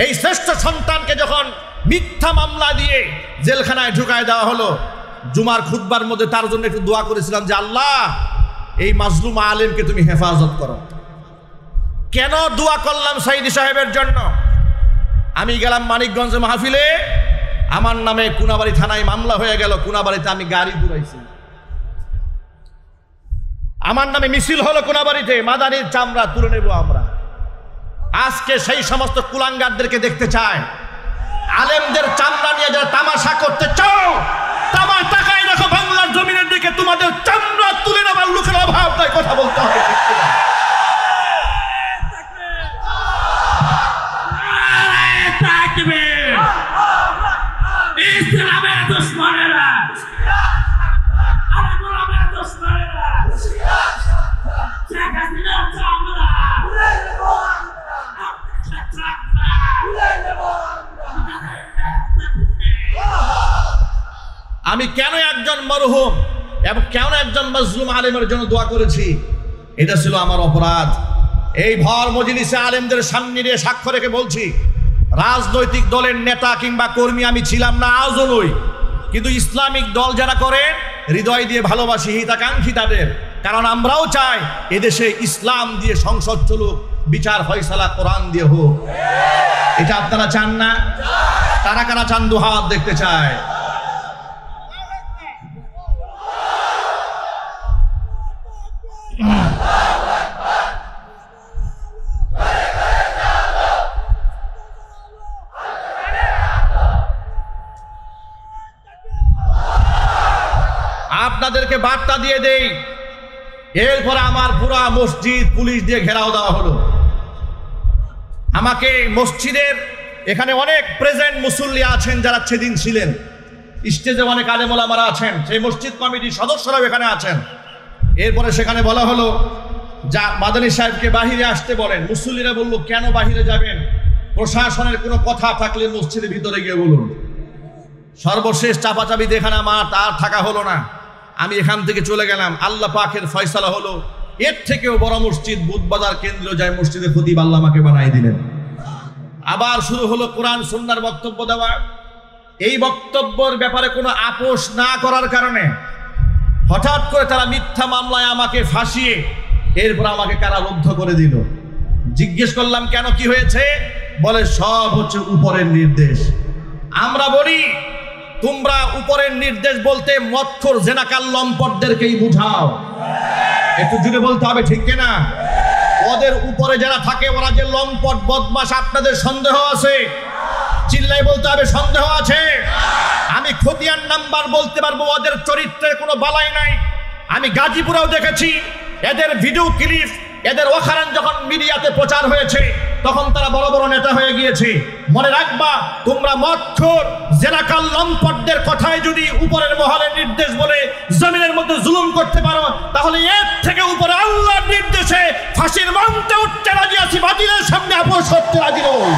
S1: এই শ্রেষ্ঠ সন্তানকে যখন মিথ্যা মামলা দিয়ে জেলখানায় ঢুকায় দেওয়া হলো, জুমার খুতবার মধ্যে তার জন্য একটু দোয়া করেছিলাম যে আল্লাহ এই মাজলুম আলেমকে তুমি হেফাজত করো। কেন দোয়া করলাম সাঈদী সাহেবের জন্য? আমি গেলাম মানিকগঞ্জে মাহফিলে, আমার নামে কোনাবাড়ি থানায় মামলা হয়ে গেল। কোনাবাড়িতে আমি গাড়ি ঘুরাইছি, আমার নামে মিছিল হলো কোনাবাড়িতে, মাদানির চামড়া তুলে নেব আমরা। আজকে সেই সমস্ত কুলাঙ্গারদেরকে দেখতে চায়। আলেমদের চামড়া নিয়ে যারা তামাশা করতে চাও, তাকায় দেখো বাংলার জমিনের দিকে, তোমাদের চামড়া তুলে নেবার লোকের অভাব নাই। কথা বলতে হবে।
S2: ইসলামের দুশমনেরা, আরে গোলামের দুশমনেরা,
S1: আমি কেন একজন মরহুম এবং কেন একজন মাজলুম আলেমের জন্য দোয়া করেছি, এটা ছিল আমার অপরাধ। এই ভর মজলিসে আলেমদের সামনে দিয়ে সাক্ষ্য রেখে বলছি, রাজনৈতিক দলের নেতা কিংবা কর্মী আমি ছিলাম না, আজও নই, কিন্তু ইসলামিক দল যারা করে হৃদয় দিয়ে ভালোবাসি হিতাকাঙ্ক্ষী তাদের। কারণ আমরাও চাই এদেশে ইসলাম দিয়ে সংসদ চলুক, বিচার ফয়সালা কোরআন দিয়ে হোক। এটা আপনারা চান না? কারা কারা চান? দুহাত দেখতে চায়। আপনাদেরকে বার্তা দিয়ে দেই, এরপরে আমার পুরা মসজিদ পুলিশ দিয়ে ঘেরাও দেওয়া হলো। আমাকে মসজিদের এখানে অনেক প্রেজেন্ট মুসল্লি আছেন যারা সেদিন ছিলেন, স্টেজে অনেক আলেম ওলামারা আছেন, সেই মসজিদ কমিটির সদস্যরাও এখানে আছেন। এরপরে সেখানে বলা হলো যা মাদানী সাহেবকে বাহিরে আসতে বলেন। মুসল্লিরা বলল, কেন বাহিরে যাবেন? প্রশাসনের কোনো কথা থাকলে মসজিদের ভিতরে গিয়ে বলুন। সর্বশেষ চাপাচাপিতে এখানে আমার আর থাকা হলো না, আমি এখান থেকে চলে গেলাম। আল্লাহ পাকের ফয়সালা হলো, এর থেকেও বড় মসজিদ বুধবাজার কেন্দ্রীয় যায় মসজিদে খতিব আল্লাহ আমাকে বানাই দিলেন। আবার শুরু হলো কোরআন সুন্নাহর বক্তব্য দেওয়া। এই বক্তব্যের ব্যাপারে কোনো আপোষ না করার কারণে হঠাৎ করে তারা মিথ্যা মামলায় আমাকে ফাঁসিয়ে এরপর আমাকে কারারুদ্ধ করে দিল। জিজ্ঞেস করলাম কেন, কি হয়েছে? বলে সব হচ্ছে উপরের নির্দেশ। আমরা বলি তোমরা উপরের নির্দেশ বলতে মৎখর জেনাকাল লম্পটদেরকেই বুঝাও। একটু জুড়ে বলতে হবে, ঠিক কিনা? ওদের উপরে যারা থাকে ওরা যে লম্পট বদমাশ, আপনাদের সন্দেহ আছে? চিল্লাই বলতে হবে সন্দেহ আছে। আমি খতিয়ান নাম্বার বলতে পারবো, ওদের চরিত্রের কোনো বালাই নাই। আমি গাজীপুরেও দেখেছি এদের ভিডিও ক্লিপ, এদের ওখারান যখন মিডিয়াতে প্রচার হয়েছে তখন তারা বড় বড় নেতা হয়ে গিয়েছে। মনে রাখবা, তোমরা মৎখর জেনাকাল লম্পটদের কথায় যদি উপরের মহলের নির্দেশ বলে জমিনের মধ্যে জুলুম করতে পারো, তাহলে এর থেকে উপরে আল্লাহর নির্দেশে ফাঁসির মঞ্চে উঠতে রাজি আছি, বাতিলের সামনে আপোষ করতে রাজি নই।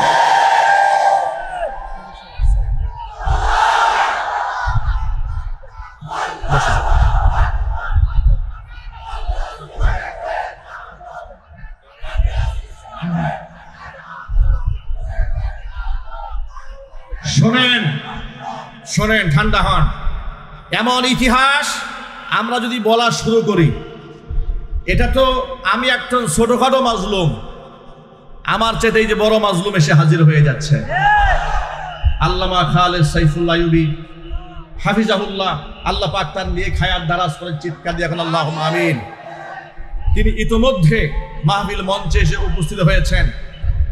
S1: শোনেন শোনেন, ঠান্ডা হন। এমন ইতিহাস আমরা যদি বলা শুরু করি, এটা তো আমি একজন ছোটখাটো মাজলুম, আমার চেয়ে এই যে বড় মাজলুম এসে হাজির হয়ে যাচ্ছে। আল্লামা খালেদ সাইফুল্লাহ আইয়ুবী হাফিজাহুল্লাহ, আল্লাহ পাক তার নিয়ে খায়াত দারাজ করে চিৎকার দিয়ে এখন আল্লাহুম্মা আমিন। তিনি ইতোমধ্যে মাহফিল মঞ্চে এসে উপস্থিত হয়েছেন।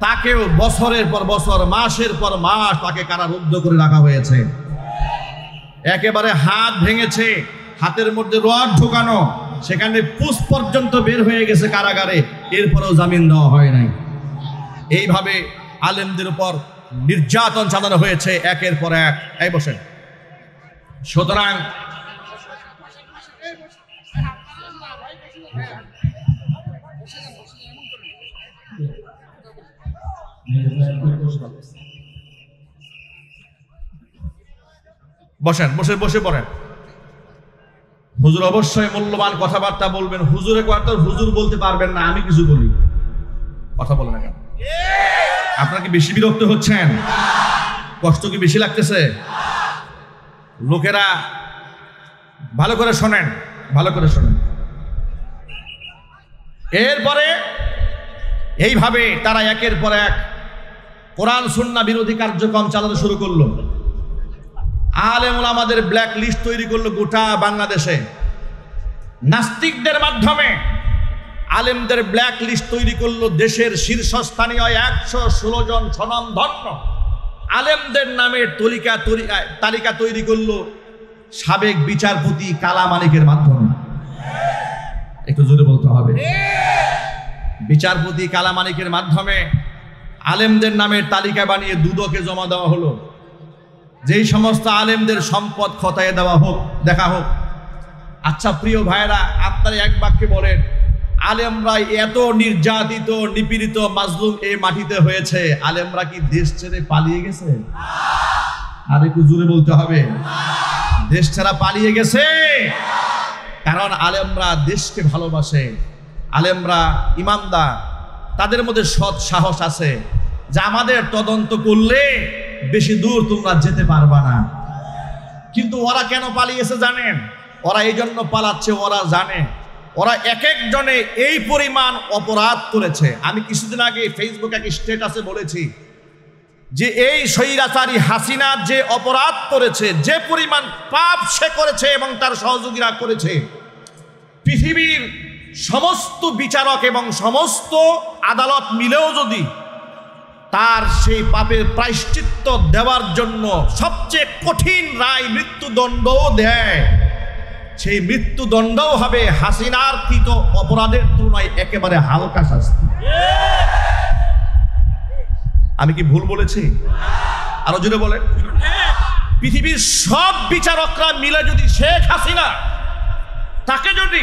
S1: তাকেও বছরের পর বছর, মাসের পর মাস তাকে কারারুদ্ধ করে রাখা হয়েছে। একেবারে হাত ভেঙেছে, হাতের মধ্যে রড ঢোকানো, সেখানে পুষ পর্যন্ত বের হয়ে গেছে কারাগারে, এরপরেও জামিন দেওয়া হয় নাই। এইভাবে আলেমদের উপর নির্যাতন চালানো হয়েছে একের পর এক। এই বসেন। সুতরাং বসেন, বসে পড়েন। হুজুর অবশ্যই মূল্যবান কথাবার্তা বলবেন। হুজুরে কথা হুজুর বলতে পারবেন না, আমি কিছু বলি, কথা বলেন না কেন? আপনার কি বেশি বিরক্ত হচ্ছেন? কষ্ট কি বেশি লাগতেছে? লোকেরা ভালো করে শোনেন, ভালো করে শোনেন। এরপরে এইভাবে তারা একের পর এক কোরআন সুন্নাহ বিরোধী কার্যক্রম চালানো শুরু করলো। আলেম ওলামাদের ব্ল্যাক লিস্ট তৈরি করলো গোটা বাংলাদেশে। নাস্তিকদের মাধ্যমে আলেমদের ব্ল্যাক লিস্ট তৈরি করলো। দেশের শীর্ষস্থানীয় 116 জন স্বনামধন্য আলেমদের নামে তালিকা তৈরি করলো সাবেক বিচারপতি কালা মানিকের মাধ্যমে। একটু জোরে বলতে হবে। বিচারপতি কালা মানিকের মাধ্যমে আলেমদের নামের তালিকা বানিয়ে দুদকে জমা দেওয়া হলো। যেই সমস্ত আলেমদের সম্পদ খতায়ে দেওয়া হোক, দেখা হোক। আচ্ছা প্রিয় ভাইরা, আপনারা এক বাক্যে বলেন, আলেমরা এত নির্যাতিত, নিপীড়িত, মাজলুম এই মাটিতে হয়েছে, আলেমরা কি দেশ ছেড়ে পালিয়ে গেছে? আর একটু জোরে বলতে হবে। দেশ ছাড়া পালিয়ে গেছে। কারণ আলেমরা দেশকে ভালোবাসে, আলেমরা ইমানদার, তাদের মধ্যে সৎ সাহস আছে যে আমাদের তদন্ত করলে বেশি দূর তোমরা যেতে পারবা না। কিন্তু ওরা কেন পালিয়েছে জানেন? ওরা এই জন্য পালাচ্ছে, ওরা জানে ওরা এক একজনে এই পরিমাণ অপরাধ করেছে। আমি কিছুদিন আগে ফেসবুকে এক স্ট্যাটাসে বলেছি যে এই স্বৈরাচারী হাসিনা যে অপরাধ করেছে, যে পরিমাণ পাপ সে করেছে এবং তার সহযোগীরা করেছে, পৃথিবীর সমস্ত বিচারক এবং সমস্ত আদালত মিলেও যদি তার সেই পাপের প্রায়শ্চিত্ত দেওয়ার জন্য সবচেয়ে কঠিন রায় মৃত্যুদণ্ডও দেয়, সেই মৃত্যুদণ্ডও হবে হাসিনার কৃত অপরাধের তুলনায় একেবারে হালকা শাস্তি। আমি কি ভুল বলেছি? আরো জোরে বলেন। পৃথিবীর সব বিচারকরা মিলে যদি শেখ হাসিনা তাকে যদি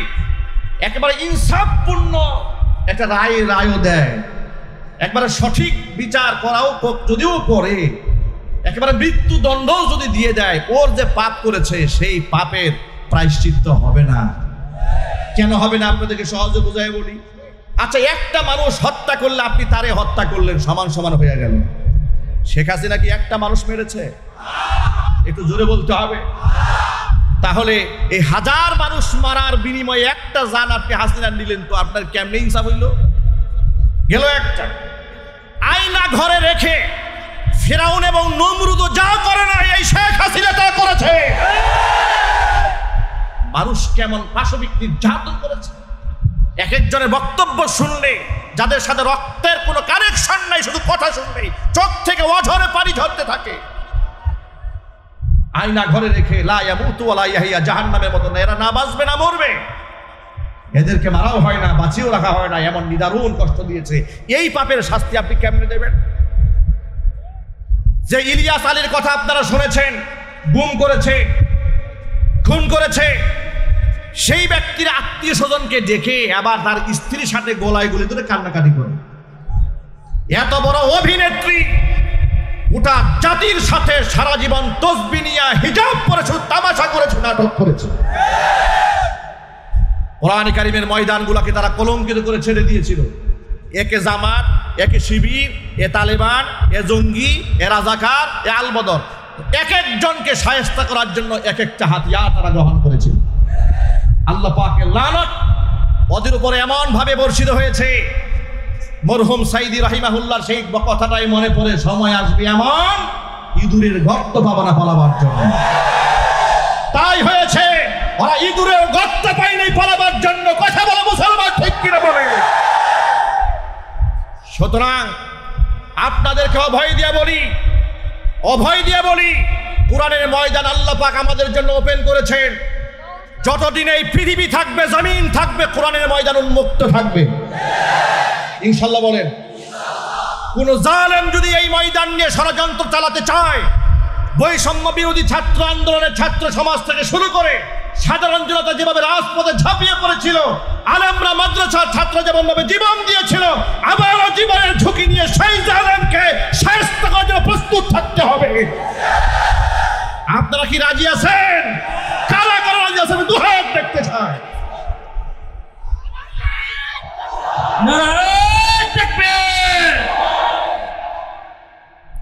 S1: একেবারে ইনসাফপূর্ণ একটা রায়ও দেয়, একবারে সঠিক বিচার করাও যদিও করে, একেবারে মৃত্যুদণ্ডও যদি দিয়ে দেয়, ওর যে পাপ করেছে সেই পাপের প্রায়শ্চিত্ত হবে না। কেন হবে না আপনাদেরকে সহজে বোঝায় বলি। আচ্ছা, একটা মানুষ হত্যা করলে আপনি তারে হত্যা করলেন, সমান সমান হয়ে গেল। শেখ হাসিনা কি একটা মানুষ মেরেছে? একটু জোরে বলতে হবে। তাহলে এই হাজার মানুষ মারার বিনিময়ে একটা জান আপনি হাসিনা নিলেন, তো আপনার কেমনে ইনসাফ হইল? গেল একটা। আয়না ঘরে রেখে ফিরাউন এবং নমরুদ যা করে না, এই শেখ হাসিনা তা করেছে। মানুষ কেমন পাশবিক নির্যাতন করেছে। এক একজনের বক্তব্য শুনলে, যাদের সাথে রক্তের কোনো কানেকশন নাই, শুধু কথা শুনলেই চোখ থেকে অঝরে পানি ঝরতে থাকে। আয়না ঘরে রেখে লা ইয়ামুতু ওয়া লা ইয়াহইয়া, জাহান্নামের মতো না, এরা না বাঁচবে না মরবে। এদেরকে মারাও হয় না, বাঁচিয়েও রাখা হয় না, এমন নিদারুণ কষ্ট দিয়েছে। এই পাপের শাস্তি আপনি কেমনে দেবেন? যে ইলিয়াস আলীর কথা আপনারা শুনেছেন, গুম করেছে, খুন করেছে, সেই ব্যক্তির আত্মীয় স্বজনকে ডেকে আবার তার স্ত্রীর সাথে গলায় গুলি ধরে কান্নাকাটি করে। এত বড় অভিনেত্রী গোটা জাতির সাথে সারা জীবন তসবিহ নিয়ে হিজাব পরেছে, তামাশা করেছে, নাটক করেছে। কোরআন কারীমের ময়দানগুলোকে তারা কলঙ্কিত করে ছেড়ে দিয়েছিল। একে জামাত, একে শিবির, এ তালেবান, এ জঙ্গি, এ রাজাকার, এ আলবদর, এক একজনকে শায়েস্তা করার জন্য এক একটা হাতিয়ার তারা গ্রহণ করেছিল। আল্লাহ পাকের লানত ওদের উপরে এমন ভাবে বর্ষিত হয়েছে, মরহুম সাইদি রাহিমাহুল্লাহর সেই কথাটাই মনে পড়ে, সময় আসবে এমন ইঁদুরের গর্ত পাবে না পালাবার জন্য। তাই হয়েছে, ওরা ইঁদুরের গর্ত পায়নি পালাবার জন্য। কথা বলে মুসলমান, ঠিক কিনা বলে? সুতরাং আপনাদেরকে অভয় দিয়ে বলি, কোরআনের ময়দান আল্লাহ পাক আমাদের জন্য ওপেন করেছেন। যতদিন এই পৃথিবী থাকবে, জমিন থাকবে, কোরআনের ময়দান উন্মুক্ত থাকবে, ইনশাআল্লাহ বলেন। কোন জালেম যদি এই ময়দান নিয়ে ষড়যন্ত্র চালাতে চায়, বৈষম্য বিরোধী ছাত্র আন্দোলনের ছাত্র সমাজ থেকে শুরু করে সাধারণ জনতা যেভাবে রাজপথে ঝাঁপিয়ে পড়েছিল, আলেমরা মাদ্রাসার ছাত্র যেমন ভাবে জীবন দিয়েছিল, আবারও জীবনের ঝুঁকি নিয়ে সেই জালেমকে শায়েস্তা করার জন্য প্রস্তুত থাকতে হবে। আপনারা কি রাজি আছেন? কারা কারা রাজি আছেন? দু হাত দেখতে চাই।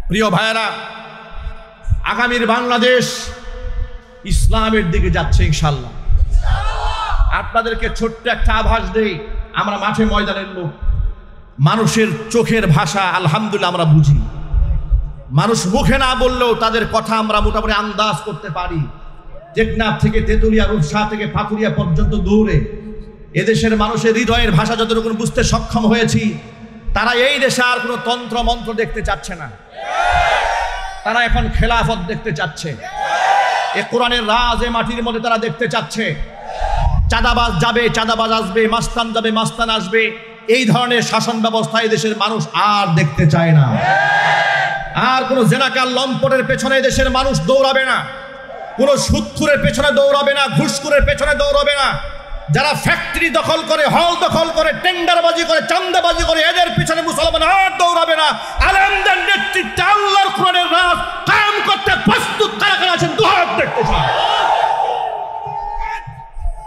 S1: প্রিয় ভাইয়েরা, আগামীর বাংলাদেশ ইসলামের দিকে যাচ্ছে ইনশাআল্লাহ। আপনাদেরকে ছোট্ট একটা আভাস দেই, আমরা মাঠে ময়দানের লোক, মানুষের চোখের ভাষা আলহামদুলিল্লাহ আমরা বুঝি। মানুষ মুখে না বললেও তাদের কথা আমরা মোটামুটি আন্দাজ করতে পারি। টেকনাফ থেকে তেতুলিয়া, রূপসা থেকে পাকুড়িয়া পর্যন্ত দৌড়ে এদেশের মানুষের হৃদয়ের ভাষা যতটুকু বুঝতে সক্ষম হয়েছি, তারা এই দেশে আর কোনো তন্ত্র মন্ত্র দেখতে চাচ্ছে না। তারা এখন খেলাফত দেখতে চাচ্ছে। এ কোরআনের রাজ এ মাটির মধ্যে তারা দেখতে চাচ্ছে। চাঁদাবাজ যাবে, চাঁদাবাজ আসবে, মাস্তান যাবে, মাস্তান আসবে। এই ধরনের শাসন ব্যবস্থা এই দেশের মানুষ আর দেখতে চায় না। আর কোনো জেনাকার লম্পটের পেছনে দেশের মানুষ দৌড়াবে না, কোনো সুদখোরের পেছনে দৌড়াবে না, ঘুষখোরের পেছনে দৌড়াবে না। যারা ফ্যাক্টরি দখল করে, হল দখল করে, টেন্ডারবাজি করে, চাঁদাবাজি করে, এদের পিছনে মুসলমান আর দৌড়াবে না। আলেমদের নেতৃত্বে আল্লাহর কোরআনের রাজ কায়েম করতে প্রস্তুত কারা কারা আছেন